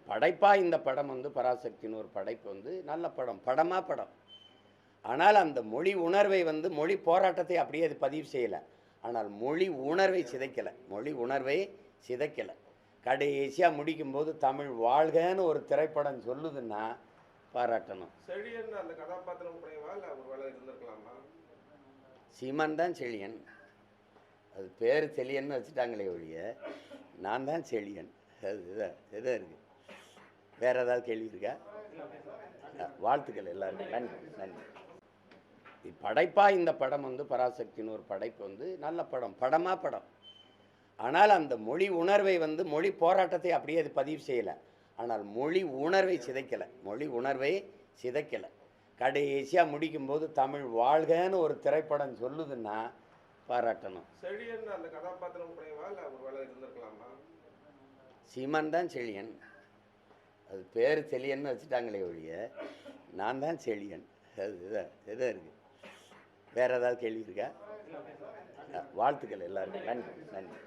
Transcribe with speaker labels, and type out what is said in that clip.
Speaker 1: படைப்பா இந்த படம் வந்து பராசக்தின்னு ஒரு படைப்பு வந்து நல்ல படம், படம். ஆனால் அந்த மொழி உணர்வை வந்து மொழி போராட்டத்தை அப்படியே அது பதிவு செய்யலை. ஆனால் மொழி உணர்வை சிதைக்கலை, மொழி உணர்வை சிதைக்கலை. கடைசியாக முடிக்கும்போது தமிழ் வாழ்கன்னு ஒரு திரைப்படம் சொல்லுதுன்னா பாராட்டணும்.
Speaker 2: செழியன் அந்த கதாபாத்திரம் குறைவா இல்லை ஒருவேளை இருந்திருக்கலாமா?
Speaker 1: சீமான் தான் செழியன், அது பேர் செழியன்னு வச்சுட்டாங்களே ஒழிய நான் தான் செழியன். அதுதான் இதாக இருக்குது. வேறு ஏதாவது கேள்வி இருக்கா? வாழ்த்துக்கள் எல்லாருக்கும். நன்றி நன்றி. படைப்பா இந்த படம் வந்து பராசக்தின்னு ஒரு படைப்பு வந்து நல்ல படம், படம். ஆனால் அந்த மொழி உணர்வை வந்து மொழி போராட்டத்தை அப்படியே அது பதிவு செய்யலை. ஆனால் மொழி உணர்வை சிதைக்கலை, மொழி உணர்வை சிதைக்கலை. கடைசியாக முடிக்கும்போது தமிழ் வாழ்கன்னு ஒரு திரைப்படம் சொல்லுதுன்னா பாராட்டணும்.
Speaker 2: செழியன் அந்த கதாபாத்திரம் குறைவா இல்லை ஒருவேளை இருந்திருக்கலாமா?
Speaker 1: சீமான் தான் செழியன், அது பேர் செழியன்னு வச்சுட்டாங்களே ஒழிய நான் தான் செழியன். அதுதான் இதாக இருக்குது. வேறு ஏதாவது கேள்வி இருக்கா? வாழ்த்துக்கள் எல்லாருக்கும். நன்றி நன்றி.